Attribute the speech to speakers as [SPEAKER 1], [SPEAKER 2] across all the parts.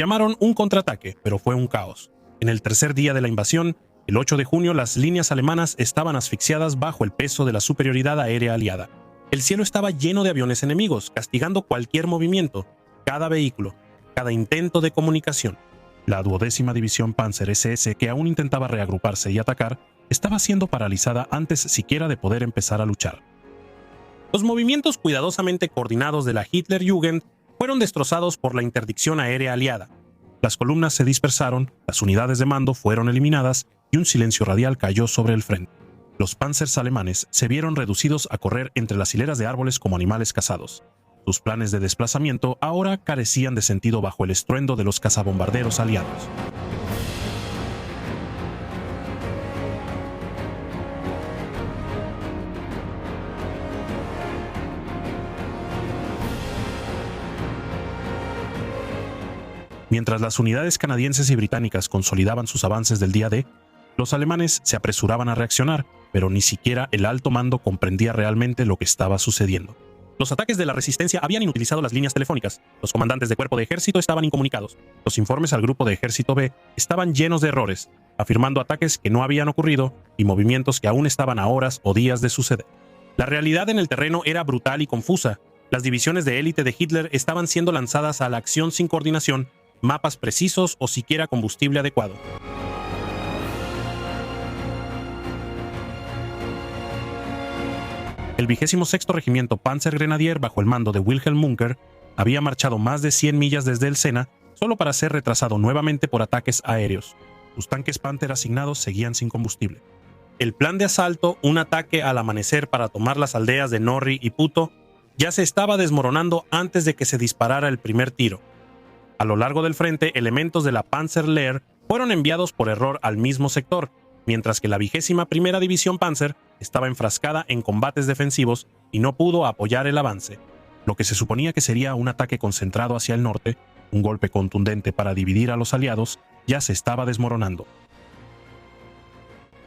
[SPEAKER 1] llamaron un contraataque, pero fue un caos. En el tercer día de la invasión, el 8 de junio, las líneas alemanas estaban asfixiadas bajo el peso de la superioridad aérea aliada. El cielo estaba lleno de aviones enemigos, castigando cualquier movimiento, cada vehículo, cada intento de comunicación. La 12ª División Panzer SS, que aún intentaba reagruparse y atacar, estaba siendo paralizada antes siquiera de poder empezar a luchar. Los movimientos cuidadosamente coordinados de la Hitlerjugend fueron destrozados por la interdicción aérea aliada. Las columnas se dispersaron, las unidades de mando fueron eliminadas y un silencio radial cayó sobre el frente. Los panzers alemanes se vieron reducidos a correr entre las hileras de árboles como animales cazados. Sus planes de desplazamiento ahora carecían de sentido bajo el estruendo de los cazabombarderos aliados. Mientras las unidades canadienses y británicas consolidaban sus avances del día D, los alemanes se apresuraban a reaccionar, pero ni siquiera el alto mando comprendía realmente lo que estaba sucediendo. Los ataques de la resistencia habían inutilizado las líneas telefónicas, los comandantes de cuerpo de ejército estaban incomunicados, los informes al grupo de ejército B estaban llenos de errores, afirmando ataques que no habían ocurrido y movimientos que aún estaban a horas o días de suceder. La realidad en el terreno era brutal y confusa. Las divisiones de élite de Hitler estaban siendo lanzadas a la acción sin coordinación, mapas precisos o siquiera combustible adecuado. El 26º Regimiento Panzergrenadier, bajo el mando de Wilhelm Munker, había marchado más de 100 millas desde el Sena solo para ser retrasado nuevamente por ataques aéreos. Sus tanques Panther asignados seguían sin combustible. El plan de asalto, un ataque al amanecer para tomar las aldeas de Norri y Puto, ya se estaba desmoronando antes de que se disparara el primer tiro. A lo largo del frente, elementos de la Panzerlehr fueron enviados por error al mismo sector, mientras que la 21ª División Panzer estaba enfrascada en combates defensivos y no pudo apoyar el avance. Lo que se suponía que sería un ataque concentrado hacia el norte, un golpe contundente para dividir a los aliados, ya se estaba desmoronando.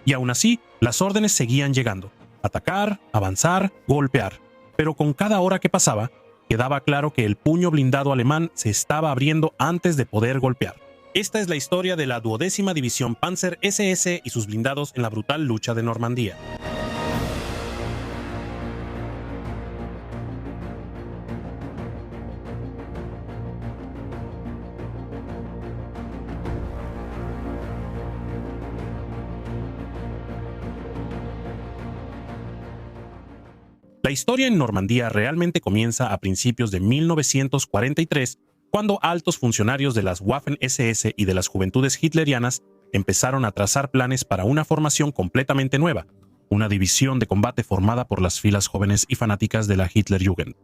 [SPEAKER 1] Y aún así, las órdenes seguían llegando: atacar, avanzar, golpear. Pero con cada hora que pasaba, quedaba claro que el puño blindado alemán se estaba abriendo antes de poder golpear. Esta es la historia de la 12ª División Panzer SS y sus blindados en la brutal lucha de Normandía. La historia en Normandía realmente comienza a principios de 1943, cuando altos funcionarios de las Waffen-SS y de las Juventudes Hitlerianas empezaron a trazar planes para una formación completamente nueva, una división de combate formada por las filas jóvenes y fanáticas de la Hitlerjugend.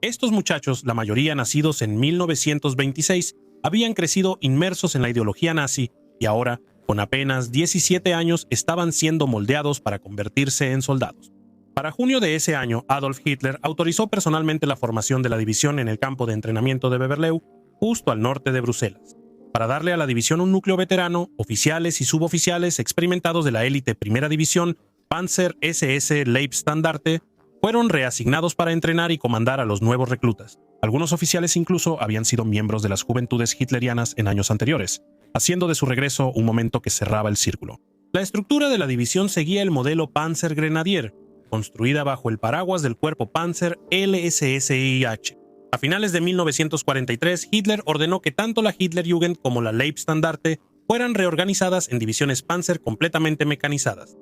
[SPEAKER 1] Estos muchachos, la mayoría nacidos en 1926, habían crecido inmersos en la ideología nazi y ahora, con apenas 17 años, estaban siendo moldeados para convertirse en soldados. Para junio de ese año, Adolf Hitler autorizó personalmente la formación de la división en el campo de entrenamiento de Beverleu, justo al norte de Bruselas. Para darle a la división un núcleo veterano, oficiales y suboficiales experimentados de la élite Primera División, Panzer SS Leibstandarte, fueron reasignados para entrenar y comandar a los nuevos reclutas. Algunos oficiales incluso habían sido miembros de las Juventudes Hitlerianas en años anteriores, haciendo de su regreso un momento que cerraba el círculo. La estructura de la división seguía el modelo Panzergrenadier, construida bajo el paraguas del cuerpo Panzer LSSIH. A finales de 1943, Hitler ordenó que tanto la Hitlerjugend como la Leibstandarte fueran reorganizadas en divisiones Panzer completamente mecanizadas.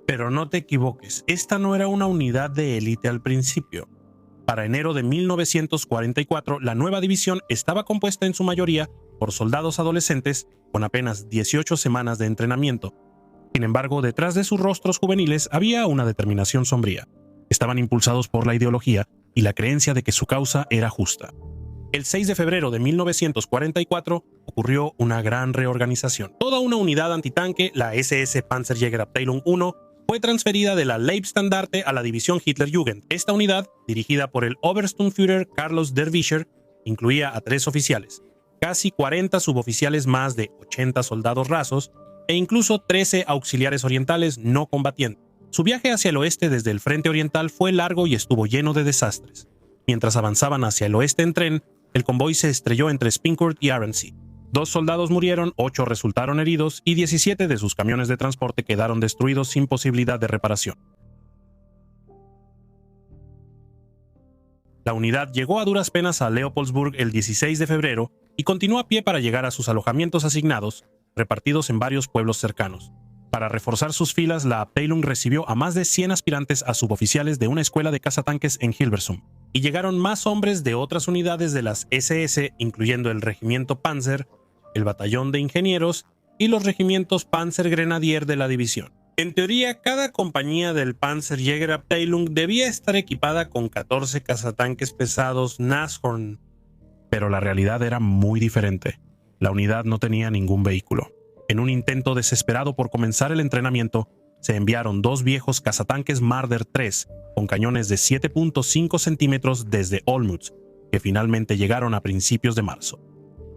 [SPEAKER 1] Pero no te equivoques, esta no era una unidad de élite al principio. Para enero de 1944, la nueva división estaba compuesta en su mayoría por soldados adolescentes con apenas 18 semanas de entrenamiento. Sin embargo, detrás de sus rostros juveniles había una determinación sombría. Estaban impulsados por la ideología y la creencia de que su causa era justa. El 6 de febrero de 1944 ocurrió una gran reorganización. Toda una unidad antitanque, la SS Panzerjägerabteilung I, fue transferida de la Leibstandarte a la división Hitlerjugend. Esta unidad, dirigida por el Obersturmführer Carlos Derwischer, incluía a 3 oficiales, casi 40 suboficiales más de 80 soldados rasos, e incluso 13 auxiliares orientales no combatientes. Su viaje hacia el oeste desde el frente oriental fue largo y estuvo lleno de desastres. Mientras avanzaban hacia el oeste en tren, el convoy se estrelló entre Spincourt y Arensey. 2 soldados murieron, 8 resultaron heridos y 17 de sus camiones de transporte quedaron destruidos sin posibilidad de reparación. La unidad llegó a duras penas a Leopoldsburg el 16 de febrero y continuó a pie para llegar a sus alojamientos asignados, repartidos en varios pueblos cercanos. Para reforzar sus filas, la Abteilung recibió a más de 100 aspirantes a suboficiales de una escuela de cazatanques en Hilversum, y llegaron más hombres de otras unidades de las SS, incluyendo el regimiento Panzer, el batallón de ingenieros y los regimientos Panzergrenadier de la división. En teoría, cada compañía del Panzerjägerabteilung debía estar equipada con 14 cazatanques pesados Nashorn, pero la realidad era muy diferente. La unidad no tenía ningún vehículo. En un intento desesperado por comenzar el entrenamiento, se enviaron 2 viejos cazatanques Marder III con cañones de 7.5 centímetros desde Olmütz, que finalmente llegaron a principios de marzo.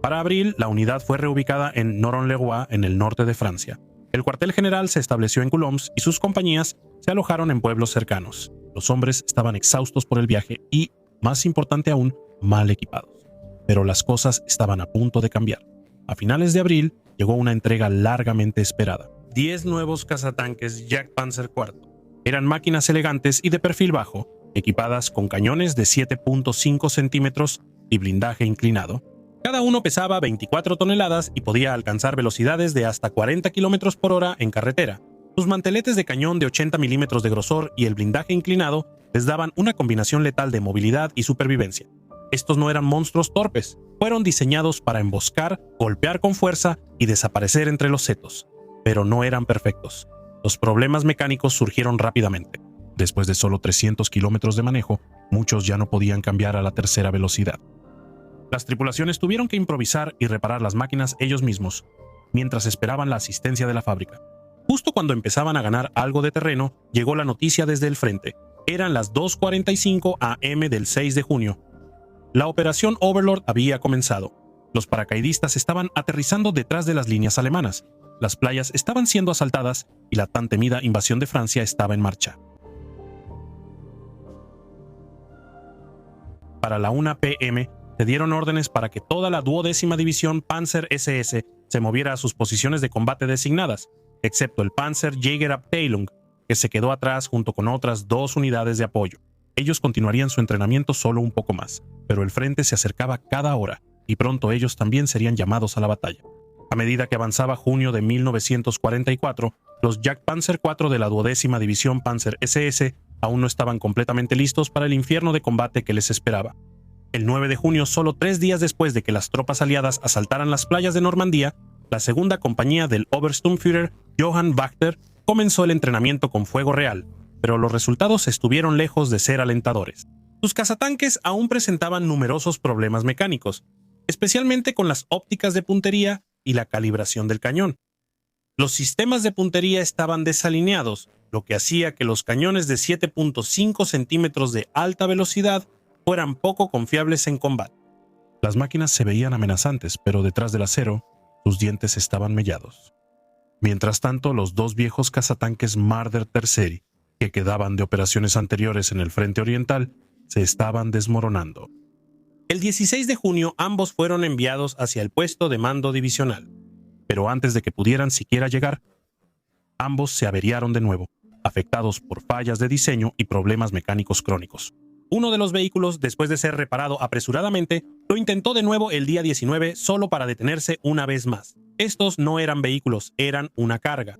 [SPEAKER 1] Para abril, la unidad fue reubicada en Noron-le-Roi, en el norte de Francia. El cuartel general se estableció en Coulombs y sus compañías se alojaron en pueblos cercanos. Los hombres estaban exhaustos por el viaje y, más importante aún, mal equipados. Pero las cosas estaban a punto de cambiar. A finales de abril, llegó una entrega largamente esperada. 10 nuevos cazatanques Jagdpanzer IV. Eran máquinas elegantes y de perfil bajo, equipadas con cañones de 7.5 centímetros y blindaje inclinado. Cada uno pesaba 24 toneladas y podía alcanzar velocidades de hasta 40 km por hora en carretera. Sus manteletes de cañón de 80 milímetros de grosor y el blindaje inclinado les daban una combinación letal de movilidad y supervivencia. Estos no eran monstruos torpes, fueron diseñados para emboscar, golpear con fuerza y desaparecer entre los setos. Pero no eran perfectos. Los problemas mecánicos surgieron rápidamente. Después de solo 300 kilómetros de manejo, muchos ya no podían cambiar a la tercera velocidad. Las tripulaciones tuvieron que improvisar y reparar las máquinas ellos mismos, mientras esperaban la asistencia de la fábrica. Justo cuando empezaban a ganar algo de terreno, llegó la noticia desde el frente. Eran las 2:45 am del 6 de junio. La operación Overlord había comenzado. Los paracaidistas estaban aterrizando detrás de las líneas alemanas. Las playas estaban siendo asaltadas y la tan temida invasión de Francia estaba en marcha. Para la 1 p.m., se dieron órdenes para que toda la 12ª División Panzer SS se moviera a sus posiciones de combate designadas, excepto el Panzerjägerabteilung, que se quedó atrás junto con otras 2 unidades de apoyo. Ellos continuarían su entrenamiento solo un poco más, pero el frente se acercaba cada hora, y pronto ellos también serían llamados a la batalla. A medida que avanzaba junio de 1944, los Jagdpanzer IV de la 12ª División Panzer SS aún no estaban completamente listos para el infierno de combate que les esperaba. El 9 de junio, solo 3 días después de que las tropas aliadas asaltaran las playas de Normandía, la segunda compañía del Obersturmführer Johann Wachter comenzó el entrenamiento con fuego real, pero los resultados estuvieron lejos de ser alentadores. Sus cazatanques aún presentaban numerosos problemas mecánicos, especialmente con las ópticas de puntería y la calibración del cañón. Los sistemas de puntería estaban desalineados, lo que hacía que los cañones de 7.5 centímetros de alta velocidad fueran poco confiables en combate. Las máquinas se veían amenazantes, pero detrás del acero, sus dientes estaban mellados. Mientras tanto, los 2 viejos cazatanques Marder III, que quedaban de operaciones anteriores en el frente oriental, se estaban desmoronando. El 16 de junio, ambos fueron enviados hacia el puesto de mando divisional, pero antes de que pudieran siquiera llegar, ambos se averiaron de nuevo, afectados por fallas de diseño y problemas mecánicos crónicos. Uno de los vehículos, después de ser reparado apresuradamente, lo intentó de nuevo el día 19 solo para detenerse una vez más. Estos no eran vehículos, eran una carga.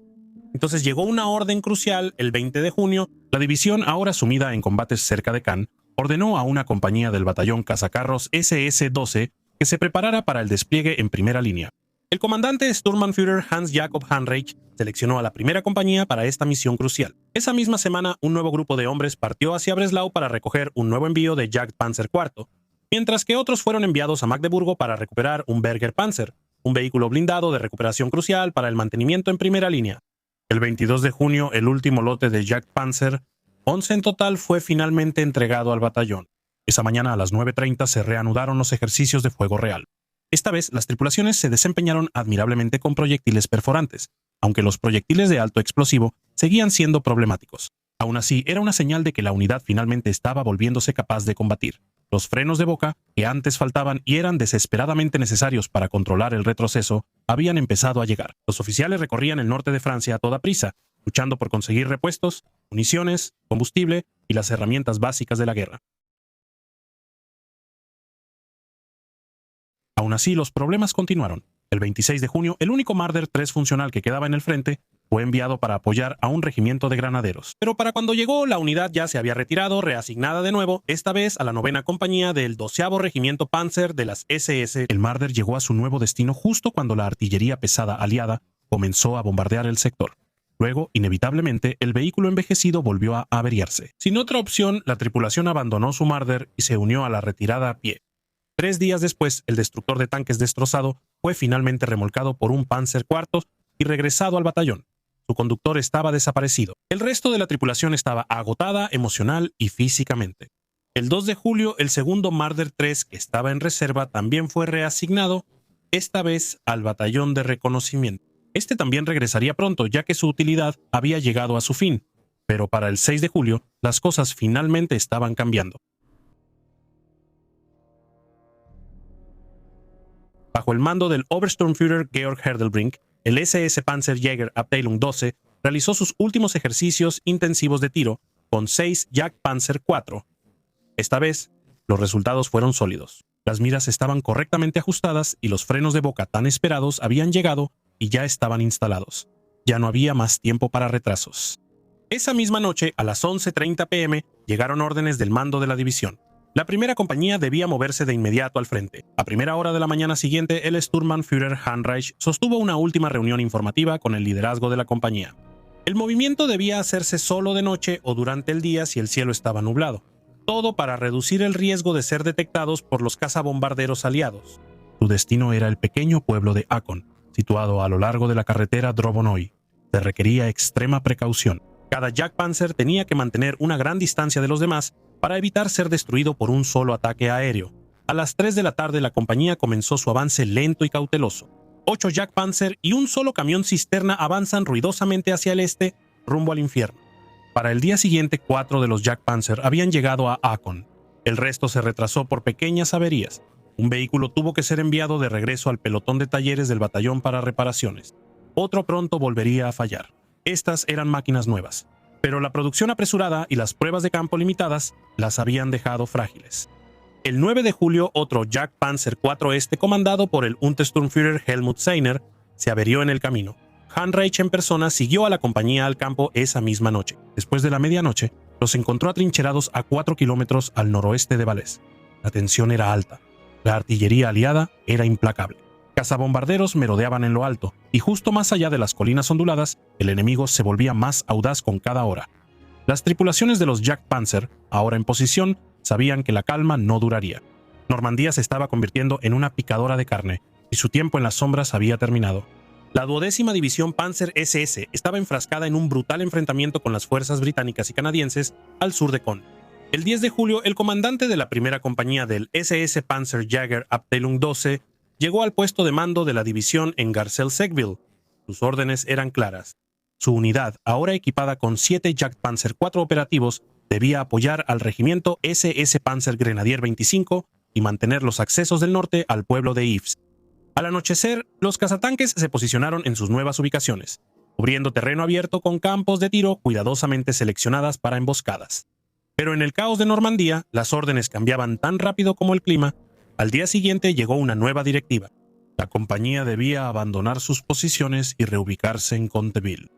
[SPEAKER 1] Entonces llegó una orden crucial el 20 de junio. La división, ahora sumida en combates cerca de Cannes, ordenó a una compañía del batallón cazacarros SS-12 que se preparara para el despliegue en primera línea. El comandante Sturmbannführer Hans Jakob Heinrich seleccionó a la primera compañía para esta misión crucial. Esa misma semana, un nuevo grupo de hombres partió hacia Breslau para recoger un nuevo envío de Jagdpanzer IV, mientras que otros fueron enviados a Magdeburgo para recuperar un Berger Panzer, un vehículo blindado de recuperación crucial para el mantenimiento en primera línea. El 22 de junio, el último lote de Jagdpanzer, 11 en total, fue finalmente entregado al batallón. Esa mañana a las 9:30 se reanudaron los ejercicios de fuego real. Esta vez, las tripulaciones se desempeñaron admirablemente con proyectiles perforantes, aunque los proyectiles de alto explosivo seguían siendo problemáticos. Aún así, era una señal de que la unidad finalmente estaba volviéndose capaz de combatir. Los frenos de boca, que antes faltaban y eran desesperadamente necesarios para controlar el retroceso, habían empezado a llegar. Los oficiales recorrían el norte de Francia a toda prisa, luchando por conseguir repuestos, municiones, combustible y las herramientas básicas de la guerra. Aún así, los problemas continuaron. El 26 de junio, el único Marder 3 funcional que quedaba en el frente fue enviado para apoyar a un regimiento de granaderos. Pero para cuando llegó, la unidad ya se había retirado, reasignada de nuevo, esta vez a la 9ª compañía del 12º Regimiento Panzer de las SS. El Marder llegó a su nuevo destino justo cuando la artillería pesada aliada comenzó a bombardear el sector. Luego, inevitablemente, el vehículo envejecido volvió a averiarse. Sin otra opción, la tripulación abandonó su Marder y se unió a la retirada a pie. 3 días después, el destructor de tanques destrozado fue finalmente remolcado por un Panzer IV y regresado al batallón. Su conductor estaba desaparecido. El resto de la tripulación estaba agotada emocional y físicamente. El 2 de julio, el segundo Marder 3, que estaba en reserva, también fue reasignado, esta vez al batallón de reconocimiento. Este también regresaría pronto, ya que su utilidad había llegado a su fin. Pero para el 6 de julio, las cosas finalmente estaban cambiando. Bajo el mando del Obersturmführer Georg Herdelbrink, el SS Panzerjäger Abteilung 12 realizó sus últimos ejercicios intensivos de tiro con 6 Jagdpanzer IV. Esta vez, los resultados fueron sólidos. Las miras estaban correctamente ajustadas y los frenos de boca tan esperados habían llegado y ya estaban instalados. Ya no había más tiempo para retrasos. Esa misma noche, a las 11:30 p.m., llegaron órdenes del mando de la división. La primera compañía debía moverse de inmediato al frente. A primera hora de la mañana siguiente, el Sturmbannführer Heinrich sostuvo una última reunión informativa con el liderazgo de la compañía. El movimiento debía hacerse solo de noche o durante el día si el cielo estaba nublado. Todo para reducir el riesgo de ser detectados por los cazabombarderos aliados. Su destino era el pequeño pueblo de Akon, situado a lo largo de la carretera Drobonoy. Se requería extrema precaución. Cada Jagdpanzer tenía que mantener una gran distancia de los demás para evitar ser destruido por un solo ataque aéreo. A las 3 de la tarde la compañía comenzó su avance lento y cauteloso. 8 Jagdpanzer y un solo camión cisterna avanzan ruidosamente hacia el este, rumbo al infierno. Para el día siguiente, 4 de los Jagdpanzer habían llegado a Akon. El resto se retrasó por pequeñas averías. Un vehículo tuvo que ser enviado de regreso al pelotón de talleres del batallón para reparaciones. Otro pronto volvería a fallar. Estas eran máquinas nuevas, pero la producción apresurada y las pruebas de campo limitadas las habían dejado frágiles. El 9 de julio, otro Jagdpanzer IV comandado por el Untersturmführer Helmut Seiner se averió en el camino. Heinrich en persona siguió a la compañía al campo esa misma noche. Después de la medianoche, los encontró atrincherados a 4 kilómetros al noroeste de Valais. La tensión era alta. La artillería aliada era implacable. Cazabombarderos merodeaban en lo alto, y justo más allá de las colinas onduladas, el enemigo se volvía más audaz con cada hora. Las tripulaciones de los Jagdpanzer, ahora en posición, sabían que la calma no duraría. Normandía se estaba convirtiendo en una picadora de carne, y su tiempo en las sombras había terminado. La 12ª División Panzer SS estaba enfrascada en un brutal enfrentamiento con las fuerzas británicas y canadienses al sur de Caen. El 10 de julio, el comandante de la primera compañía del SS Panzerjäger Abteilung 12 llegó al puesto de mando de la división en Garcelles-Seckville. Sus órdenes eran claras. Su unidad, ahora equipada con 7 Jagdpanzer IV operativos, debía apoyar al regimiento SS Panzer Grenadier 25 y mantener los accesos del norte al pueblo de Yves. Al anochecer, los cazatanques se posicionaron en sus nuevas ubicaciones, cubriendo terreno abierto con campos de tiro cuidadosamente seleccionadas para emboscadas. Pero en el caos de Normandía, las órdenes cambiaban tan rápido como el clima. Al día siguiente llegó una nueva directiva. La compañía debía abandonar sus posiciones y reubicarse en Conteville.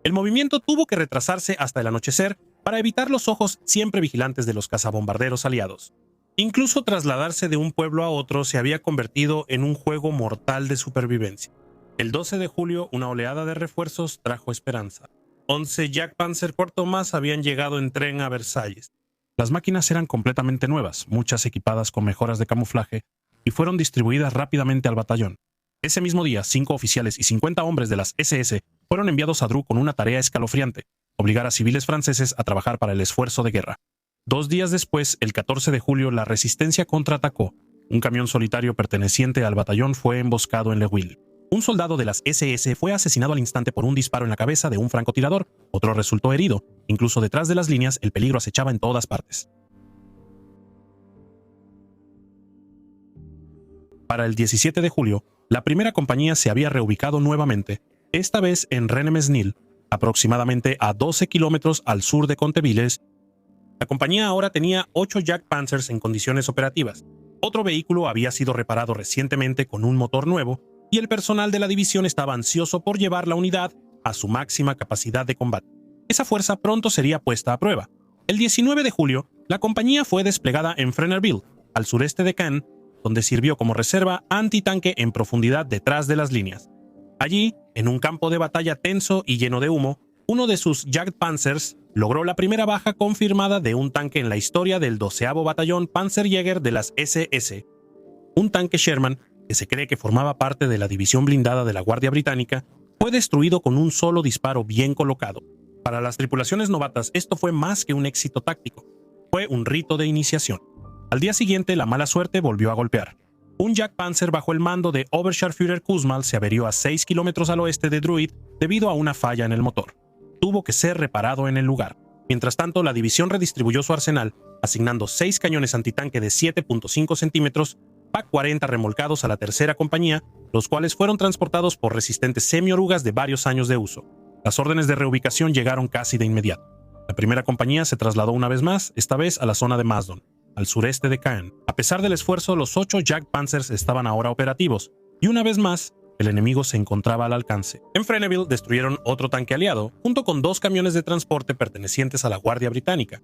[SPEAKER 1] El movimiento tuvo que retrasarse hasta el anochecer para evitar los ojos siempre vigilantes de los cazabombarderos aliados. Incluso trasladarse de un pueblo a otro se había convertido en un juego mortal de supervivencia. El 12 de julio, una oleada de refuerzos trajo esperanza. 11 Jagdpanzer IV más habían llegado en tren a Versalles. Las máquinas eran completamente nuevas, muchas equipadas con mejoras de camuflaje, y fueron distribuidas rápidamente al batallón. Ese mismo día, 5 oficiales y 50 hombres de las SS fueron enviados a Dreux con una tarea escalofriante: obligar a civiles franceses a trabajar para el esfuerzo de guerra. 2 días después, el 14 de julio, la resistencia contraatacó. Un camión solitario perteneciente al batallón fue emboscado en Le Will. Un soldado de las SS fue asesinado al instante por un disparo en la cabeza de un francotirador, otro resultó herido, Incluso detrás de las líneas, el peligro acechaba en todas partes. Para el 17 de julio, la primera compañía se había reubicado nuevamente, esta vez en Rennes-Mesnil, aproximadamente a 12 kilómetros al sur de Contevilles. La compañía ahora tenía 8 Jack Panzers en condiciones operativas. Otro vehículo había sido reparado recientemente con un motor nuevo, y el personal de la división estaba ansioso por llevar la unidad a su máxima capacidad de combate. Esa fuerza pronto sería puesta a prueba. El 19 de julio, la compañía fue desplegada en Fresnelville, al sureste de Caen, donde sirvió como reserva antitanque en profundidad detrás de las líneas. Allí, en un campo de batalla tenso y lleno de humo, uno de sus Jagdpanzers logró la primera baja confirmada de un tanque en la historia del 12º Batallón Panzerjäger de las SS. Un tanque Sherman, que se cree que formaba parte de la división blindada de la Guardia Británica, fue destruido con un solo disparo bien colocado. Para las tripulaciones novatas, esto fue más que un éxito táctico. Fue un rito de iniciación. Al día siguiente, la mala suerte volvió a golpear. Un Jagdpanzer bajo el mando de Oberscharführer Kussmaul se averió a 6 kilómetros al oeste de Druid debido a una falla en el motor. Tuvo que ser reparado en el lugar. Mientras tanto, la división redistribuyó su arsenal, asignando 6 cañones antitanque de 7.5 centímetros, PaK-40 remolcados a la tercera compañía, los cuales fueron transportados por resistentes semiorugas de varios años de uso. Las órdenes de reubicación llegaron casi de inmediato. La primera compañía se trasladó una vez más, esta vez a la zona de Masdon, al sureste de Caen. A pesar del esfuerzo, los 8 Jagdpanzers estaban ahora operativos, y una vez más, el enemigo se encontraba al alcance. En Fresnelville destruyeron otro tanque aliado, junto con 2 camiones de transporte pertenecientes a la Guardia Británica.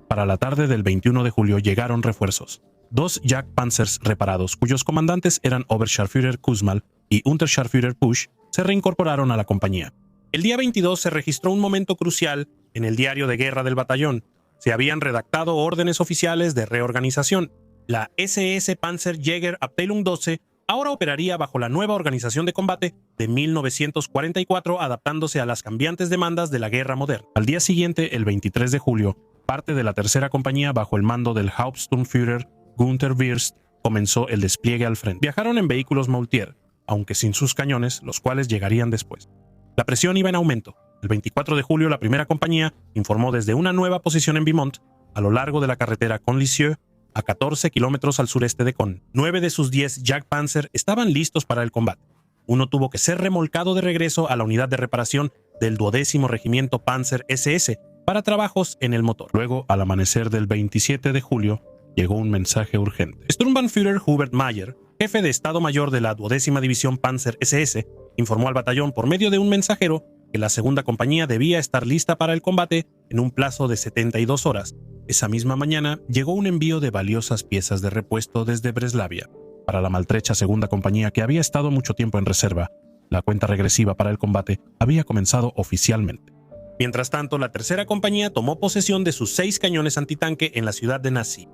[SPEAKER 1] Para la tarde del 21 de julio llegaron refuerzos. 2 Jagdpanzers reparados, cuyos comandantes eran Oberscharführer Kussmaul y Unterscharführer Pusch, se reincorporaron a la compañía. El día 22 se registró un momento crucial en el diario de guerra del batallón. Se habían redactado órdenes oficiales de reorganización. La SS Panzerjäger Abteilung 12 ahora operaría bajo la nueva organización de combate de 1944, adaptándose a las cambiantes demandas de la guerra moderna. Al día siguiente, el 23 de julio, parte de la tercera compañía bajo el mando del Hauptsturmführer Günther Wirst comenzó el despliegue al frente. Viajaron en vehículos Maultier, aunque sin sus cañones, los cuales llegarían después. La presión iba en aumento. El 24 de julio, la primera compañía informó desde una nueva posición en Vimont, a lo largo de la carretera Caen-Lisieux, a 14 kilómetros al sureste de Caen. 9 de sus 10 Jagdpanzer estaban listos para el combate. Uno tuvo que ser remolcado de regreso a la unidad de reparación del 12º Regimiento Panzer SS para trabajos en el motor. Luego, al amanecer del 27 de julio, llegó un mensaje urgente. Sturmbannführer Hubert Mayer, jefe de Estado Mayor de la 12ª División Panzer SS, informó al batallón por medio de un mensajero que la segunda compañía debía estar lista para el combate en un plazo de 72 horas. Esa misma mañana llegó un envío de valiosas piezas de repuesto desde Breslavia. Para la maltrecha segunda compañía, que había estado mucho tiempo en reserva, la cuenta regresiva para el combate había comenzado oficialmente. Mientras tanto, la tercera compañía tomó posesión de sus 6 cañones antitanque en la ciudad de Nancy.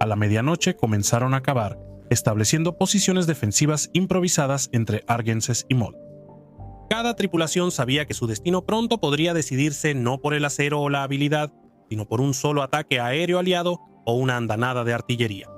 [SPEAKER 1] A la medianoche comenzaron a cavar, estableciendo posiciones defensivas improvisadas entre Argences y Mol. Cada tripulación sabía que su destino pronto podría decidirse no por el acero o la habilidad, sino por un solo ataque aéreo aliado o una andanada de artillería.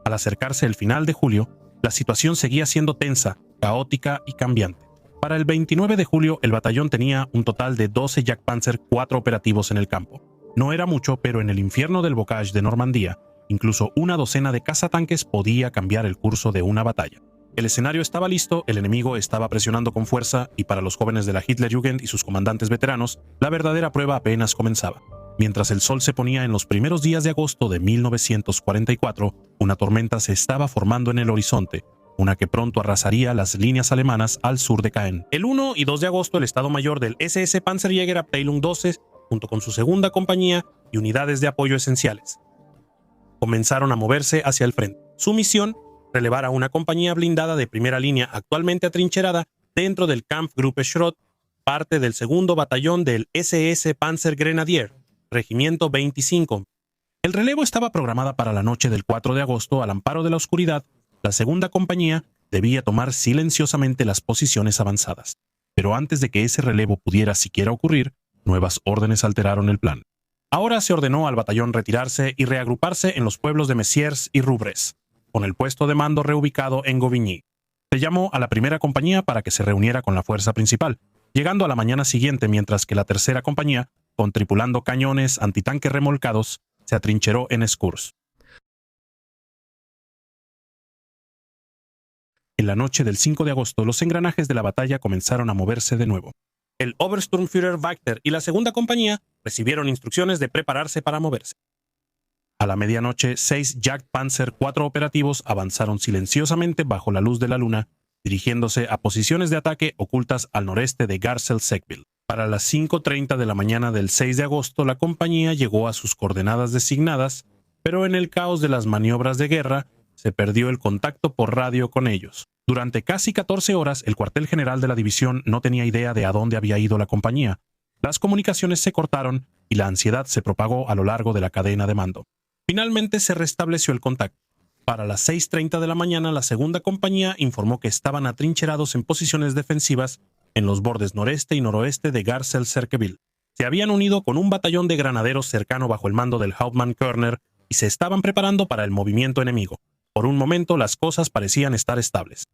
[SPEAKER 1] Al acercarse el final de julio, la situación seguía siendo tensa, caótica y cambiante. Para el 29 de julio, el batallón tenía un total de 12 Jagdpanzer 4 operativos en el campo. No era mucho, pero en el infierno del Bocage de Normandía, incluso una docena de cazatanques podía cambiar el curso de una batalla. El escenario estaba listo, el enemigo estaba presionando con fuerza, y para los jóvenes de la Hitlerjugend y sus comandantes veteranos, la verdadera prueba apenas comenzaba. Mientras el sol se ponía en los primeros días de agosto de 1944, una tormenta se estaba formando en el horizonte, una que pronto arrasaría las líneas alemanas al sur de Caen. El 1 y 2 de agosto, el Estado Mayor del SS Panzerjäger Abteilung 12, junto con su segunda compañía y unidades de apoyo esenciales, comenzaron a moverse hacia el frente. Su misión, relevar a una compañía blindada de primera línea actualmente atrincherada dentro del Kampfgruppe Schrott, parte del segundo batallón del SS Panzergrenadier, Regimiento 25. El relevo estaba programada para la noche del 4 de agosto. Al amparo de la oscuridad, la segunda compañía debía tomar silenciosamente las posiciones avanzadas. Pero antes de que ese relevo pudiera siquiera ocurrir, nuevas órdenes alteraron el plan. Ahora se ordenó al batallón retirarse y reagruparse en los pueblos de Messières y Rouvres, con el puesto de mando reubicado en Gauvigny. Se llamó a la primera compañía para que se reuniera con la fuerza principal. llegando a la mañana siguiente mientras que la tercera compañía, con tripulando cañones antitanque remolcados, se atrincheró en Skurs. En la noche del 5 de agosto, los engranajes de la batalla comenzaron a moverse de nuevo. El Obersturmführer Wachter y la segunda compañía recibieron instrucciones de prepararse para moverse. A la medianoche, 6 Jagdpanzer 4 operativos avanzaron silenciosamente bajo la luz de la luna, dirigiéndose a posiciones de ataque ocultas al noreste de Garcelles-Seckville. Para las 5:30 de la mañana del 6 de agosto, la compañía llegó a sus coordenadas designadas, pero en el caos de las maniobras de guerra, se perdió el contacto por radio con ellos. Durante casi 14 horas, el cuartel general de la división no tenía idea de a dónde había ido la compañía. Las comunicaciones se cortaron y la ansiedad se propagó a lo largo de la cadena de mando. Finalmente se restableció el contacto. Para las 6:30 de la mañana, la segunda compañía informó que estaban atrincherados en posiciones defensivas en los bordes noreste y noroeste de Garcelles-Seckville. Se habían unido con un batallón de granaderos cercano bajo el mando del Hauptmann Körner y se estaban preparando para el movimiento enemigo. Por un momento las cosas parecían estar estables.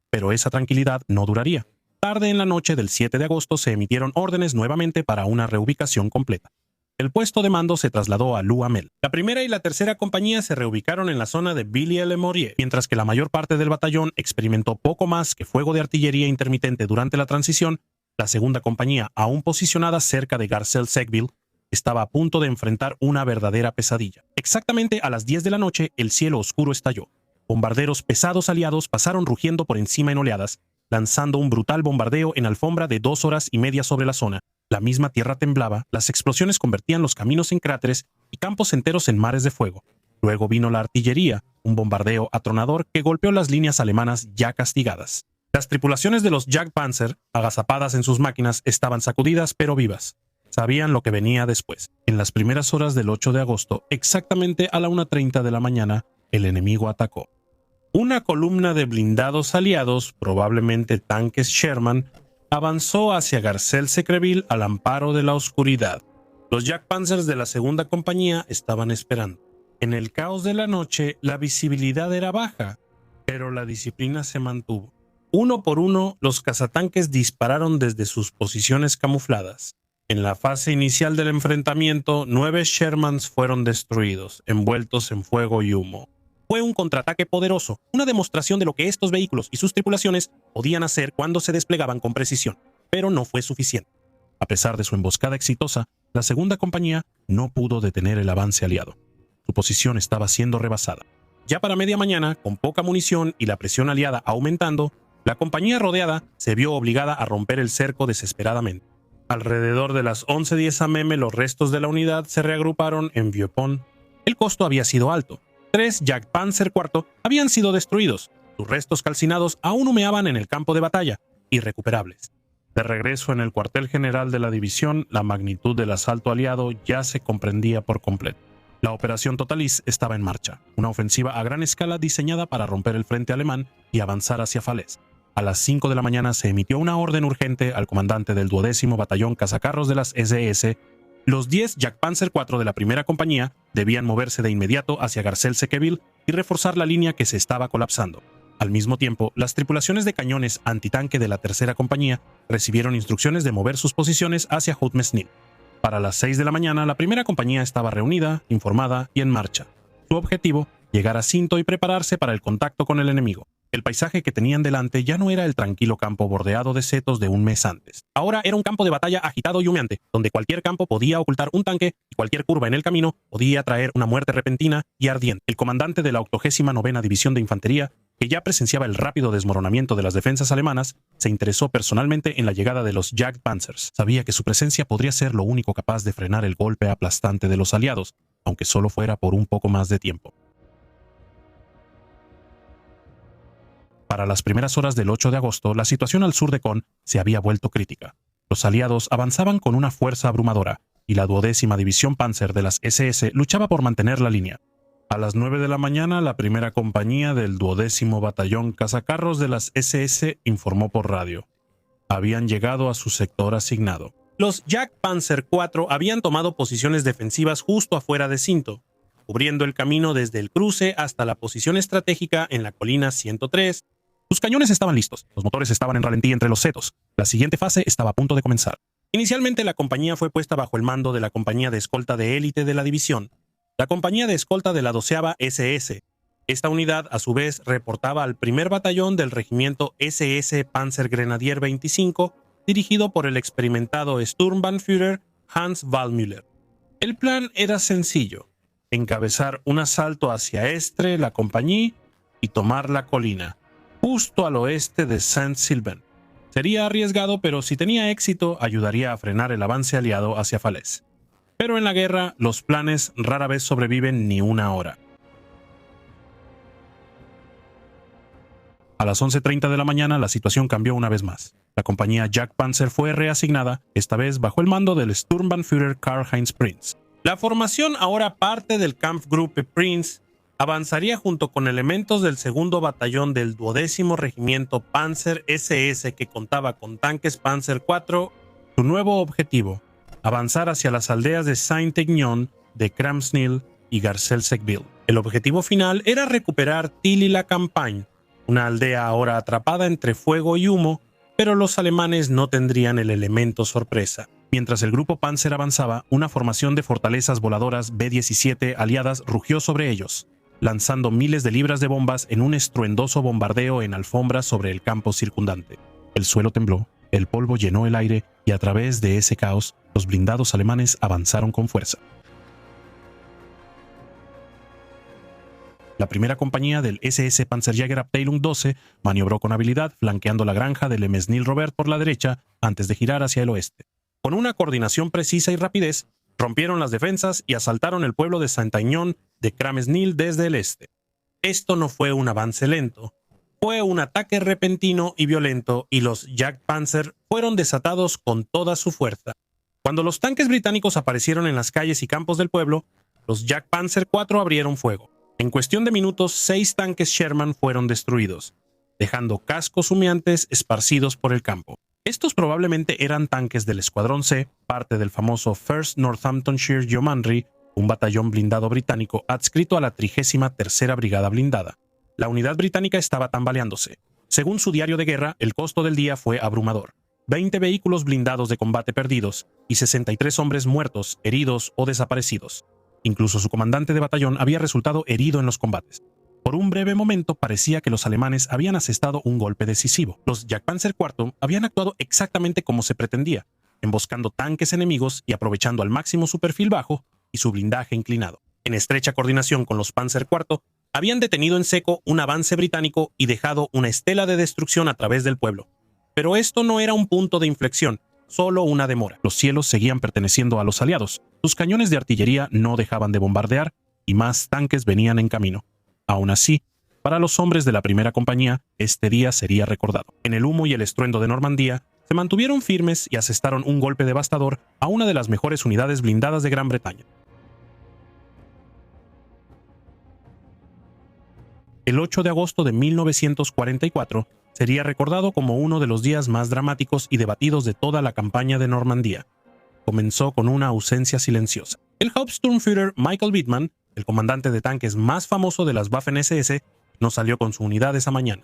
[SPEAKER 1] Pero esa tranquilidad no duraría. Tarde en la noche del 7 de agosto se emitieron órdenes nuevamente para una reubicación completa. El puesto de mando se trasladó a Loup-Hamel. La primera y la tercera compañía se reubicaron en la zona de Villiers-le-Maurier, mientras que la mayor parte del batallón experimentó poco más que fuego de artillería intermitente durante la transición. La segunda compañía, aún posicionada cerca de Garcelles-Seckville, estaba a punto de enfrentar una verdadera pesadilla. Exactamente a las 10 de la noche, el cielo oscuro estalló. Bombarderos pesados aliados pasaron rugiendo por encima en oleadas, lanzando un brutal bombardeo en alfombra de 2 horas y media sobre la zona. La misma tierra temblaba, las explosiones convertían los caminos en cráteres y campos enteros en mares de fuego. Luego vino la artillería, un bombardeo atronador que golpeó las líneas alemanas ya castigadas. Las tripulaciones de los Jagdpanzer, agazapadas en sus máquinas, estaban sacudidas pero vivas. Sabían lo que venía después. En las primeras horas del 8 de agosto, exactamente a la 1:30 de la mañana, el enemigo atacó. Una columna de blindados aliados, probablemente tanques Sherman, avanzó hacia Garcelles-Seckville al amparo de la oscuridad. Los Jagdpanzers de la segunda compañía estaban esperando. En el caos de la noche, la visibilidad era baja, pero la disciplina se mantuvo. Uno por uno, los cazatanques dispararon desde sus posiciones camufladas. En la fase inicial del enfrentamiento, 9 Shermans fueron destruidos, envueltos en fuego y humo. Fue un contraataque poderoso, una demostración de lo que estos vehículos y sus tripulaciones podían hacer cuando se desplegaban con precisión, pero no fue suficiente. A pesar de su emboscada exitosa, la segunda compañía no pudo detener el avance aliado. Su posición estaba siendo rebasada. Ya para media mañana, con poca munición y la presión aliada aumentando, la compañía rodeada se vio obligada a romper el cerco desesperadamente. Alrededor de las 11:10 am, los restos de la unidad se reagruparon en Vieux-Pont. El costo había sido alto. 3 Jagdpanzer IV habían sido destruidos. Sus restos calcinados aún humeaban en el campo de batalla, irrecuperables. De regreso en el cuartel general de la división, la magnitud del asalto aliado ya se comprendía por completo. La operación Totalis estaba en marcha, una ofensiva a gran escala diseñada para romper el frente alemán y avanzar hacia Falaise. A las 5 de la mañana se emitió una orden urgente al comandante del 12º Batallón Cazacarros de las SS. Los 10 Jagdpanzer IV de la primera compañía debían moverse de inmediato hacia Garcelles-Seckville y reforzar la línea que se estaba colapsando. Al mismo tiempo, las tripulaciones de cañones antitanque de la tercera compañía recibieron instrucciones de mover sus posiciones hacia Houtmesnil. Para las 6 de la mañana, la primera compañía estaba reunida, informada y en marcha. Su objetivo, llegar a Sinto y prepararse para el contacto con el enemigo. El paisaje que tenían delante ya no era el tranquilo campo bordeado de setos de un mes antes. Ahora era un campo de batalla agitado y humeante, donde cualquier campo podía ocultar un tanque y cualquier curva en el camino podía traer una muerte repentina y ardiente. El comandante de la 89ª División de Infantería, que ya presenciaba el rápido desmoronamiento de las defensas alemanas, se interesó personalmente en la llegada de los Jagdpanzers. Sabía que su presencia podría ser lo único capaz de frenar el golpe aplastante de los aliados, aunque solo fuera por un poco más de tiempo. Para las primeras horas del 8 de agosto, la situación al sur de Caen se había vuelto crítica. Los aliados avanzaban con una fuerza abrumadora, y la 12ª División Panzer de las SS luchaba por mantener la línea. A las 9 de la mañana, la primera compañía del 12º Batallón Cazacarros de las SS informó por radio. Habían llegado a su sector asignado. Los Jagdpanzer IV habían tomado posiciones defensivas justo afuera de Sinto, cubriendo el camino desde el cruce hasta la posición estratégica en la colina 103. Sus cañones estaban listos, los motores estaban en ralentí entre los setos. La siguiente fase estaba a punto de comenzar. Inicialmente la compañía fue puesta bajo el mando de la compañía de escolta de élite de la división, la compañía de escolta de la 12ª SS. Esta unidad, a su vez, reportaba al primer batallón del regimiento SS Panzergrenadier 25, dirigido por el experimentado Sturmbannführer Hans Waldmüller. El plan era sencillo: encabezar un asalto hacia Estre, la compañía, y tomar la colina, justo al oeste de Saint-Sylvain. Sería arriesgado, pero si tenía éxito, ayudaría a frenar el avance aliado hacia Falaise. Pero en la guerra, los planes rara vez sobreviven ni una hora. A las 11:30 de la mañana, la situación cambió una vez más. La compañía Jagdpanzer fue reasignada, esta vez bajo el mando del Sturmbannführer Karl-Heinz Prinz. La formación, ahora parte del Kampfgruppe Prinz, avanzaría junto con elementos del segundo batallón del 12º Regimiento Panzer SS, que contaba con tanques Panzer IV. Su nuevo objetivo: avanzar hacia las aldeas de Saint-Aignan, de Kramsnil y Garcelles-Secqueville. El objetivo final era recuperar Tilly-la-Campagne, una aldea ahora atrapada entre fuego y humo, pero los alemanes no tendrían el elemento sorpresa. Mientras el grupo Panzer avanzaba, una formación de fortalezas voladoras B-17 aliadas rugió sobre ellos, lanzando miles de libras de bombas en un estruendoso bombardeo en alfombras sobre el campo circundante. El suelo tembló, el polvo llenó el aire y a través de ese caos, los blindados alemanes avanzaron con fuerza. La primera compañía del SS Panzerjägerabteilung 12 maniobró con habilidad, flanqueando la granja de Le Mesnil-Robert por la derecha antes de girar hacia el oeste. Con una coordinación precisa y rapidez, rompieron las defensas y asaltaron el pueblo de Saint-Aignan de Kramsnil desde el este. Esto no fue un avance lento, fue un ataque repentino y violento, y los Jagdpanzer fueron desatados con toda su fuerza. Cuando los tanques británicos aparecieron en las calles y campos del pueblo, los Jagdpanzer 4 abrieron fuego. En cuestión de minutos, 6 tanques Sherman fueron destruidos, dejando cascos humeantes esparcidos por el campo. Estos probablemente eran tanques del Escuadrón C, parte del famoso 1st Northamptonshire Yeomanry, un batallón blindado británico adscrito a la 33ª Brigada Blindada. La unidad británica estaba tambaleándose. Según su diario de guerra, el costo del día fue abrumador: 20 vehículos blindados de combate perdidos y 63 hombres muertos, heridos o desaparecidos. Incluso su comandante de batallón había resultado herido en los combates. Por un breve momento parecía que los alemanes habían asestado un golpe decisivo. Los Jagdpanzer IV habían actuado exactamente como se pretendía, emboscando tanques enemigos y aprovechando al máximo su perfil bajo y su blindaje inclinado. En estrecha coordinación con los Panzer IV, habían detenido en seco un avance británico y dejado una estela de destrucción a través del pueblo. Pero esto no era un punto de inflexión, solo una demora. Los cielos seguían perteneciendo a los aliados. Sus cañones de artillería no dejaban de bombardear y más tanques venían en camino. Aún así, para los hombres de la primera compañía, este día sería recordado. En el humo y el estruendo de Normandía, se mantuvieron firmes y asestaron un golpe devastador a una de las mejores unidades blindadas de Gran Bretaña. El 8 de agosto de 1944 sería recordado como uno de los días más dramáticos y debatidos de toda la campaña de Normandía. Comenzó con una ausencia silenciosa. El Hauptsturmführer Michael Wittmann, el comandante de tanques más famoso de las Waffen-SS, no salió con su unidad esa mañana.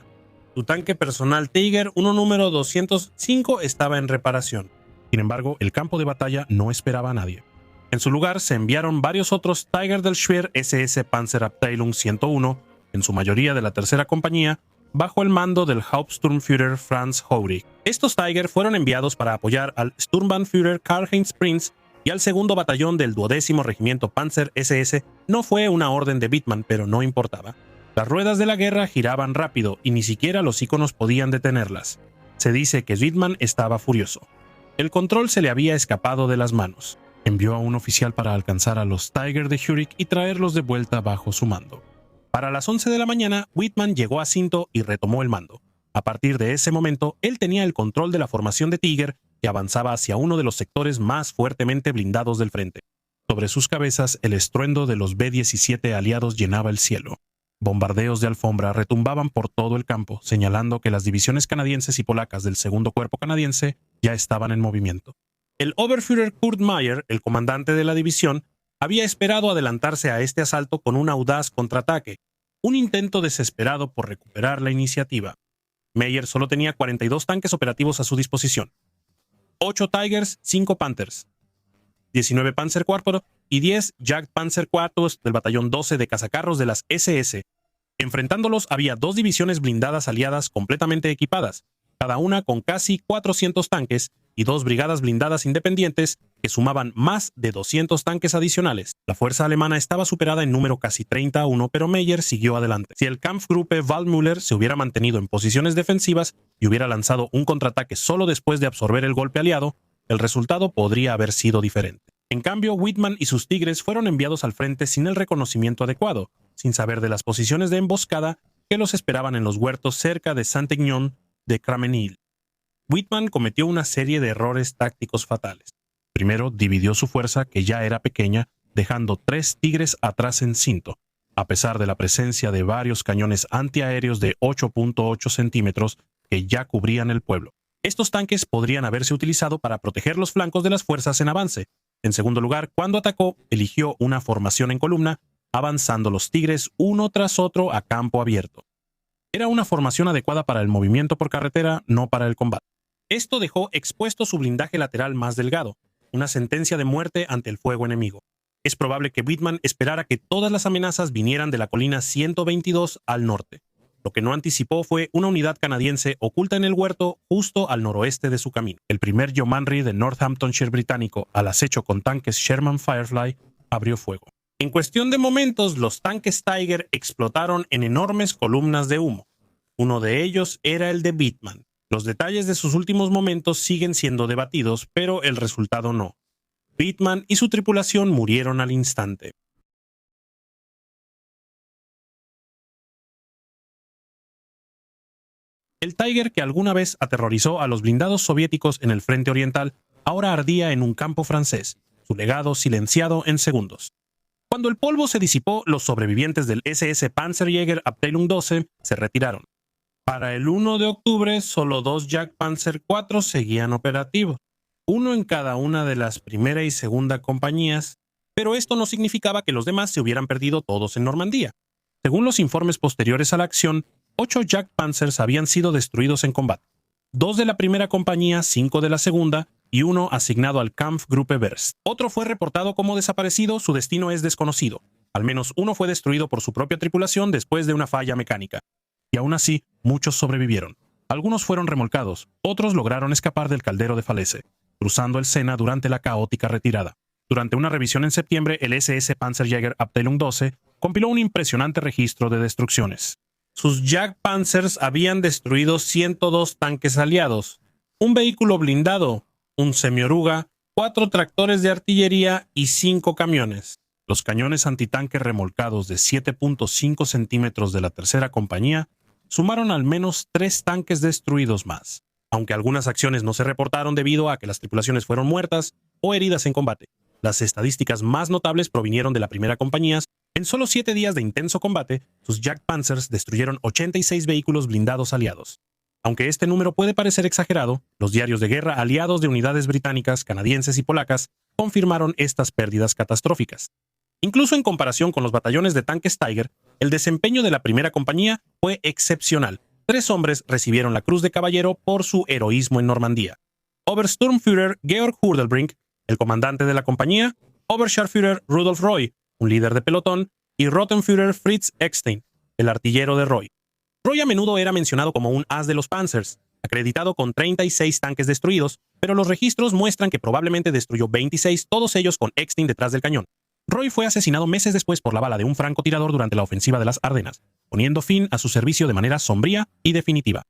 [SPEAKER 1] Su tanque personal Tiger, uno número 205, estaba en reparación. Sin embargo, el campo de batalla no esperaba a nadie. En su lugar se enviaron varios otros Tiger del Schwer SS Panzerabteilung 101, en su mayoría de la tercera compañía, bajo el mando del Hauptsturmführer Franz Houbrich. Estos Tiger fueron enviados para apoyar al Sturmbannführer Karl-Heinz Prinz y al segundo batallón del 12º Regimiento Panzer SS. No fue una orden de Wittmann, pero no importaba. Las ruedas de la guerra giraban rápido y ni siquiera los íconos podían detenerlas. Se dice que Wittmann estaba furioso. El control se le había escapado de las manos. Envió a un oficial para alcanzar a los Tiger de Houbrich y traerlos de vuelta bajo su mando. Para las 11 de la mañana, Wittmann llegó a Sinto y retomó el mando. A partir de ese momento, él tenía el control de la formación de Tiger, que avanzaba hacia uno de los sectores más fuertemente blindados del frente. Sobre sus cabezas, el estruendo de los B-17 aliados llenaba el cielo. Bombardeos de alfombra retumbaban por todo el campo, señalando que las divisiones canadienses y polacas del segundo cuerpo canadiense ya estaban en movimiento. El Oberführer Kurt Meyer, el comandante de la división, había esperado adelantarse a este asalto con un audaz contraataque, un intento desesperado por recuperar la iniciativa. Meyer solo tenía 42 tanques operativos a su disposición. 8 Tigers, 5 Panthers, 19 Panzer IV y 10 Jagdpanzer IV del batallón 12 de cazacarros de las SS. Enfrentándolos había 2 divisiones blindadas aliadas completamente equipadas, cada una con casi 400 tanques, y 2 brigadas blindadas independientes que sumaban más de 200 tanques adicionales. La fuerza alemana estaba superada en número casi 30-1, pero Meyer siguió adelante. Si el Kampfgruppe Waldmüller se hubiera mantenido en posiciones defensivas y hubiera lanzado un contraataque solo después de absorber el golpe aliado, el resultado podría haber sido diferente. En cambio, Wittmann y sus tigres fueron enviados al frente sin el reconocimiento adecuado, sin saber de las posiciones de emboscada que los esperaban en los huertos cerca de Saint-Aignan de Cramenil. Wittmann cometió una serie de errores tácticos fatales. Primero, dividió su fuerza, que ya era pequeña, dejando 3 tigres atrás en cinto, a pesar de la presencia de varios cañones antiaéreos de 8.8 centímetros que ya cubrían el pueblo. Estos tanques podrían haberse utilizado para proteger los flancos de las fuerzas en avance. En segundo lugar, cuando atacó, eligió una formación en columna, avanzando los tigres uno tras otro a campo abierto. Era una formación adecuada para el movimiento por carretera, no para el combate. Esto dejó expuesto su blindaje lateral más delgado, una sentencia de muerte ante el fuego enemigo. Es probable que Wittmann esperara que todas las amenazas vinieran de la colina 122 al norte. Lo que no anticipó fue una unidad canadiense oculta en el huerto justo al noroeste de su camino. El primer Yeomanry de Northamptonshire británico, al acecho con tanques Sherman Firefly, abrió fuego. En cuestión de momentos, los tanques Tiger explotaron en enormes columnas de humo. Uno de ellos era el de Wittmann. Los detalles de sus últimos momentos siguen siendo debatidos, pero el resultado no. Wittmann y su tripulación murieron al instante. El Tiger, que alguna vez aterrorizó a los blindados soviéticos en el frente oriental, ahora ardía en un campo francés, su legado silenciado en segundos. Cuando el polvo se disipó, los sobrevivientes del SS Panzerjäger Abteilung 12 se retiraron. Para el 1 de octubre, solo 2 Jagdpanzer IV seguían operativos, uno en cada una de las primera y segunda compañías, pero esto no significaba que los demás se hubieran perdido todos en Normandía. Según los informes posteriores a la acción, 8 Jagdpanzers habían sido destruidos en combate, 2 de la primera compañía, 5 de la segunda y 1 asignado al Kampfgruppe West. Otro fue reportado como desaparecido, su destino es desconocido. Al menos uno fue destruido por su propia tripulación después de una falla mecánica. Y aún así, muchos sobrevivieron. Algunos fueron remolcados, otros lograron escapar del caldero de Falaise, cruzando el Sena durante la caótica retirada. Durante una revisión en septiembre, el SS Panzerjäger Abteilung 12 compiló un impresionante registro de destrucciones. Sus Jagdpanzers habían destruido 102 tanques aliados, un vehículo blindado, un semioruga, 4 tractores de artillería y 5 camiones. Los cañones antitanque remolcados de 7.5 centímetros de la tercera compañía sumaron al menos 3 tanques destruidos más, aunque algunas acciones no se reportaron debido a que las tripulaciones fueron muertas o heridas en combate. Las estadísticas más notables provinieron de la primera compañía. En solo 7 días de intenso combate, sus Jagdpanzers destruyeron 86 vehículos blindados aliados. Aunque este número puede parecer exagerado, los diarios de guerra aliados de unidades británicas, canadienses y polacas confirmaron estas pérdidas catastróficas. Incluso en comparación con los batallones de tanques Tiger, el desempeño de la primera compañía fue excepcional. 3 hombres recibieron la Cruz de Caballero por su heroísmo en Normandía. Obersturmführer Georg Hurdelbrink, el comandante de la compañía, Oberscharführer Rudolf Roy, un líder de pelotón, y Rottenführer Fritz Eckstein, el artillero de Roy. Roy a menudo era mencionado como un as de los Panzers, acreditado con 36 tanques destruidos, pero los registros muestran que probablemente destruyó 26, todos ellos con Eckstein detrás del cañón. Roy fue asesinado meses después por la bala de un francotirador durante la ofensiva de las Ardenas, poniendo fin a su servicio de manera sombría y definitiva.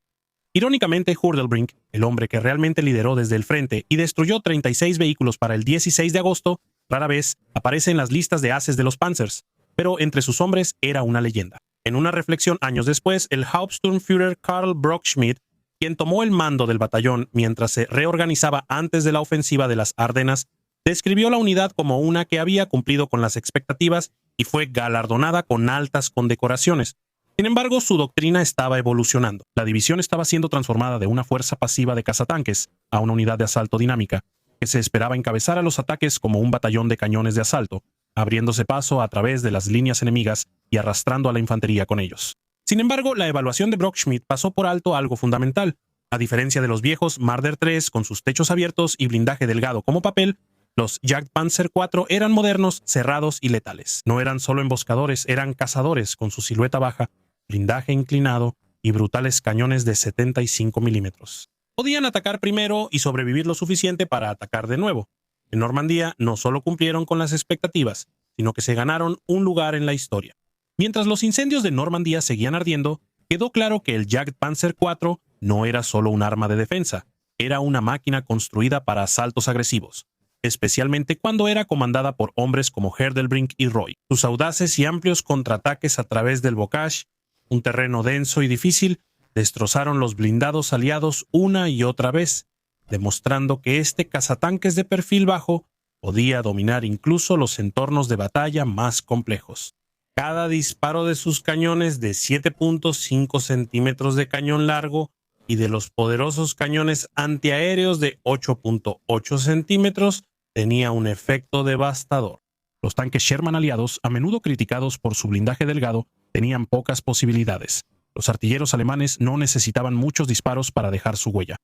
[SPEAKER 1] Irónicamente, Hurdelbrink, el hombre que realmente lideró desde el frente y destruyó 36 vehículos para el 16 de agosto, rara vez aparece en las listas de ases de los Panzers, pero entre sus hombres era una leyenda. En una reflexión años después, el Hauptsturmführer Karl Brockschmidt, quien tomó el mando del batallón mientras se reorganizaba antes de la ofensiva de las Ardenas, describió la unidad como una que había cumplido con las expectativas y fue galardonada con altas condecoraciones. Sin embargo, su doctrina estaba evolucionando. La división estaba siendo transformada de una fuerza pasiva de cazatanques a una unidad de asalto dinámica, que se esperaba encabezar a los ataques como un batallón de cañones de asalto, abriéndose paso a través de las líneas enemigas y arrastrando a la infantería con ellos. Sin embargo, la evaluación de Brockschmidt pasó por alto algo fundamental. A diferencia de los viejos Marder III con sus techos abiertos y blindaje delgado como papel, los Jagdpanzer IV eran modernos, cerrados y letales. No eran solo emboscadores, eran cazadores con su silueta baja, blindaje inclinado y brutales cañones de 75 milímetros. Podían atacar primero y sobrevivir lo suficiente para atacar de nuevo. En Normandía no solo cumplieron con las expectativas, sino que se ganaron un lugar en la historia. Mientras los incendios de Normandía seguían ardiendo, quedó claro que el Jagdpanzer IV no era solo un arma de defensa, era una máquina construida para asaltos agresivos, especialmente cuando era comandada por hombres como Herdelbrink y Roy. Sus audaces y amplios contraataques a través del bocage, un terreno denso y difícil, destrozaron los blindados aliados una y otra vez, demostrando que este cazatanques de perfil bajo podía dominar incluso los entornos de batalla más complejos. Cada disparo de sus cañones de 7.5 centímetros de cañón largo y de los poderosos cañones antiaéreos de 8.8 centímetros tenía un efecto devastador. Los tanques Sherman aliados, a menudo criticados por su blindaje delgado, tenían pocas posibilidades. Los artilleros alemanes no necesitaban muchos disparos para dejar su huella.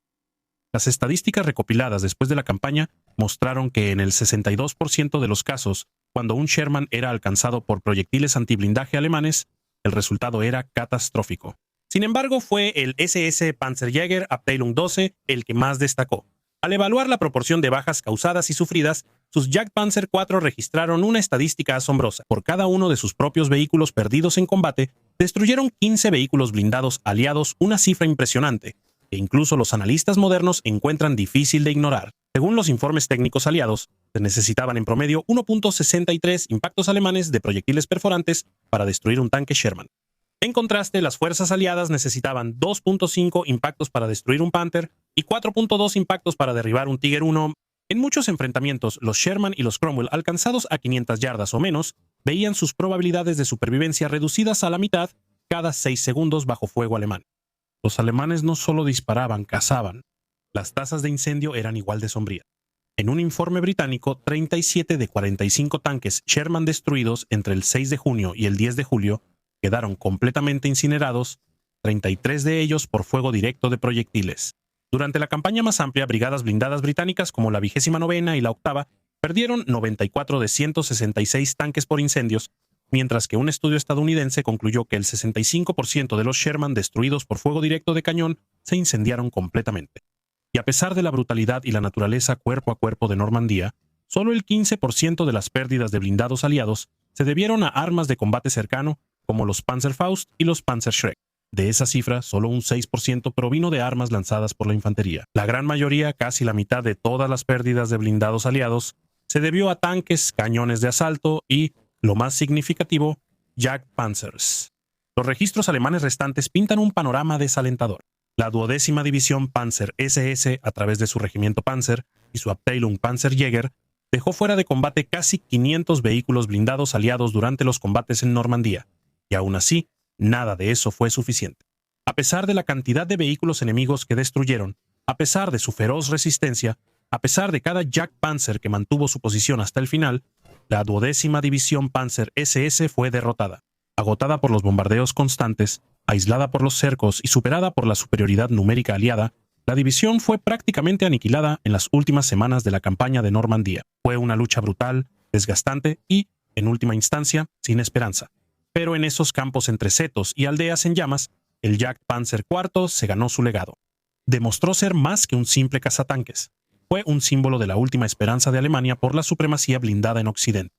[SPEAKER 1] Las estadísticas recopiladas después de la campaña mostraron que en el 62% de los casos, cuando un Sherman era alcanzado por proyectiles antiblindaje alemanes, el resultado era catastrófico. Sin embargo, fue el SS Panzerjäger Abteilung 12 el que más destacó. Al evaluar la proporción de bajas causadas y sufridas, sus Jagdpanzer IV registraron una estadística asombrosa. Por cada uno de sus propios vehículos perdidos en combate, destruyeron 15 vehículos blindados aliados, una cifra impresionante, que incluso los analistas modernos encuentran difícil de ignorar. Según los informes técnicos aliados, se necesitaban en promedio 1.63 impactos alemanes de proyectiles perforantes para destruir un tanque Sherman. En contraste, las fuerzas aliadas necesitaban 2.5 impactos para destruir un Panther y 4.2 impactos para derribar un Tiger I. En muchos enfrentamientos, los Sherman y los Cromwell, alcanzados a 500 yardas o menos, veían sus probabilidades de supervivencia reducidas a la mitad cada 6 segundos bajo fuego alemán. Los alemanes no solo disparaban, cazaban. Las tasas de incendio eran igual de sombrías. En un informe británico, 37 de 45 tanques Sherman destruidos entre el 6 de junio y el 10 de julio quedaron completamente incinerados, 33 de ellos por fuego directo de proyectiles. Durante la campaña más amplia, brigadas blindadas británicas como la 29ª y la 8ª perdieron 94 de 166 tanques por incendios, mientras que un estudio estadounidense concluyó que el 65% de los Sherman destruidos por fuego directo de cañón se incendiaron completamente. Y a pesar de la brutalidad y la naturaleza cuerpo a cuerpo de Normandía, solo el 15% de las pérdidas de blindados aliados se debieron a armas de combate cercano como los Panzerfaust y los Panzerschreck. De esa cifra, solo un 6% provino de armas lanzadas por la infantería. La gran mayoría, casi la mitad de todas las pérdidas de blindados aliados, se debió a tanques, cañones de asalto y, lo más significativo, Jagdpanzers. Los registros alemanes restantes pintan un panorama desalentador. La 12ª División Panzer SS, a través de su regimiento Panzer y su Abteilung Panzerjäger, dejó fuera de combate casi 500 vehículos blindados aliados durante los combates en Normandía, y aún así, nada de eso fue suficiente. A pesar de la cantidad de vehículos enemigos que destruyeron, a pesar de su feroz resistencia, a pesar de cada Jagdpanzer que mantuvo su posición hasta el final, la 12ª División Panzer SS fue derrotada. Agotada por los bombardeos constantes, aislada por los cercos y superada por la superioridad numérica aliada, la división fue prácticamente aniquilada en las últimas semanas de la campaña de Normandía. Fue una lucha brutal, desgastante y, en última instancia, sin esperanza. Pero en esos campos entre setos y aldeas en llamas, el Jagdpanzer IV se ganó su legado. Demostró ser más que un simple cazatanques. Fue un símbolo de la última esperanza de Alemania por la supremacía blindada en Occidente.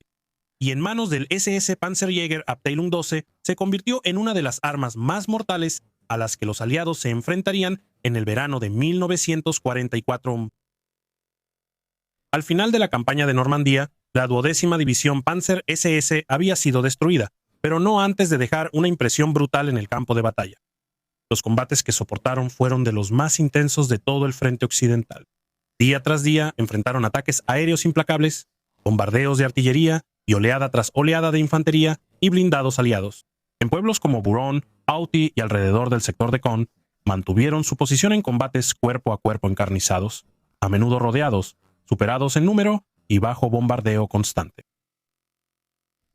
[SPEAKER 1] Y en manos del SS Panzerjäger Abteilung 12 se convirtió en una de las armas más mortales a las que los aliados se enfrentarían en el verano de 1944. Al final de la campaña de Normandía, la 12ª División Panzer SS había sido destruida, pero no antes de dejar una impresión brutal en el campo de batalla. Los combates que soportaron fueron de los más intensos de todo el frente occidental. Día tras día enfrentaron ataques aéreos implacables, bombardeos de artillería y oleada tras oleada de infantería y blindados aliados. En pueblos como Bouron, Auty y alrededor del sector de Caen, mantuvieron su posición en combates cuerpo a cuerpo encarnizados, a menudo rodeados, superados en número y bajo bombardeo constante.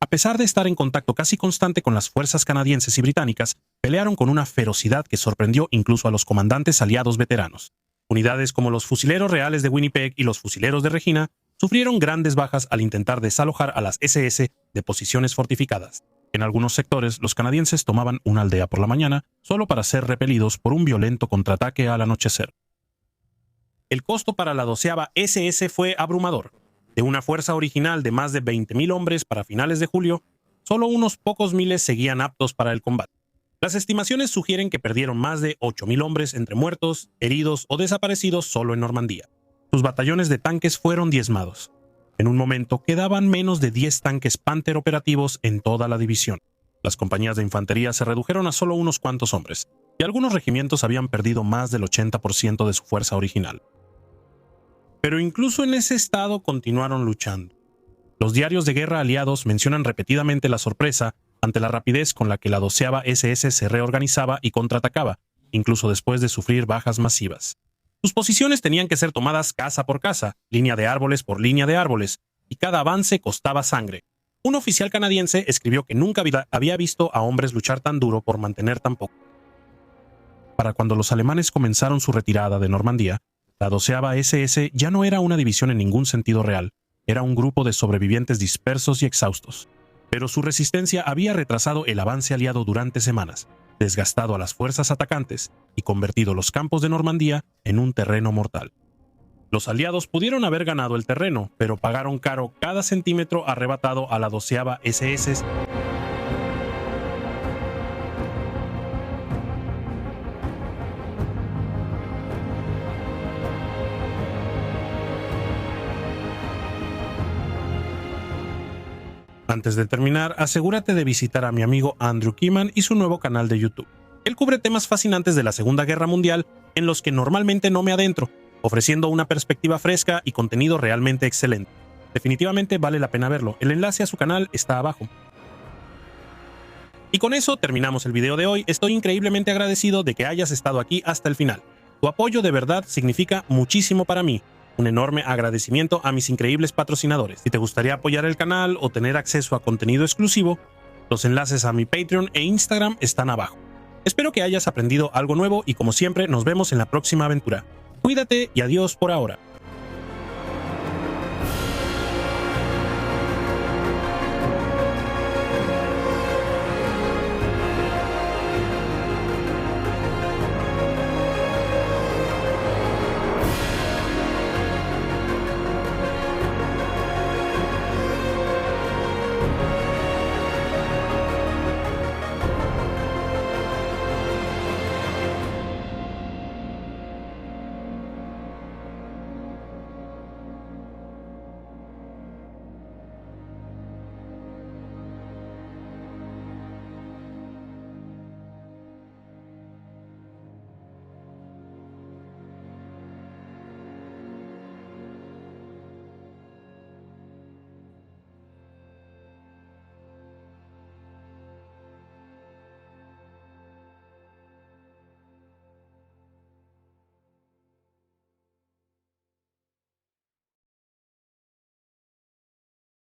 [SPEAKER 1] A pesar de estar en contacto casi constante con las fuerzas canadienses y británicas, pelearon con una ferocidad que sorprendió incluso a los comandantes aliados veteranos. Unidades como los fusileros reales de Winnipeg y los fusileros de Regina sufrieron grandes bajas al intentar desalojar a las SS de posiciones fortificadas. En algunos sectores, los canadienses tomaban una aldea por la mañana solo para ser repelidos por un violento contraataque al anochecer. El costo para la 12ª SS fue abrumador. De una fuerza original de más de 20,000 hombres para finales de julio, solo unos pocos miles seguían aptos para el combate. Las estimaciones sugieren que perdieron más de 8,000 hombres entre muertos, heridos o desaparecidos solo en Normandía. Sus batallones de tanques fueron diezmados. En un momento quedaban menos de 10 tanques Panther operativos en toda la división. Las compañías de infantería se redujeron a solo unos cuantos hombres, y algunos regimientos habían perdido más del 80% de su fuerza original. Pero incluso en ese estado continuaron luchando. Los diarios de guerra aliados mencionan repetidamente la sorpresa ante la rapidez con la que la 12ª SS se reorganizaba y contraatacaba, incluso después de sufrir bajas masivas. Sus posiciones tenían que ser tomadas casa por casa, línea de árboles por línea de árboles, y cada avance costaba sangre. Un oficial canadiense escribió que nunca había visto a hombres luchar tan duro por mantener tan poco. Para cuando los alemanes comenzaron su retirada de Normandía, la 12ª SS ya no era una división en ningún sentido real, era un grupo de sobrevivientes dispersos y exhaustos. Pero su resistencia había retrasado el avance aliado durante semanas, desgastado a las fuerzas atacantes y convertido los campos de Normandía en un terreno mortal. Los aliados pudieron haber ganado el terreno, pero pagaron caro cada centímetro arrebatado a la 12ª SS. Antes de terminar, asegúrate de visitar a mi amigo Andrew Keeman y su nuevo canal de YouTube. Él cubre temas fascinantes de la Segunda Guerra Mundial en los que normalmente no me adentro, ofreciendo una perspectiva fresca y contenido realmente excelente. Definitivamente vale la pena verlo. El enlace a su canal está abajo. Y con eso terminamos el video de hoy. Estoy increíblemente agradecido de que hayas estado aquí hasta el final. Tu apoyo de verdad significa muchísimo para mí. Un enorme agradecimiento a mis increíbles patrocinadores. Si te gustaría apoyar el canal o tener acceso a contenido exclusivo, los enlaces a mi Patreon e Instagram están abajo. Espero que hayas aprendido algo nuevo y como siempre nos vemos en la próxima aventura. Cuídate y adiós por ahora.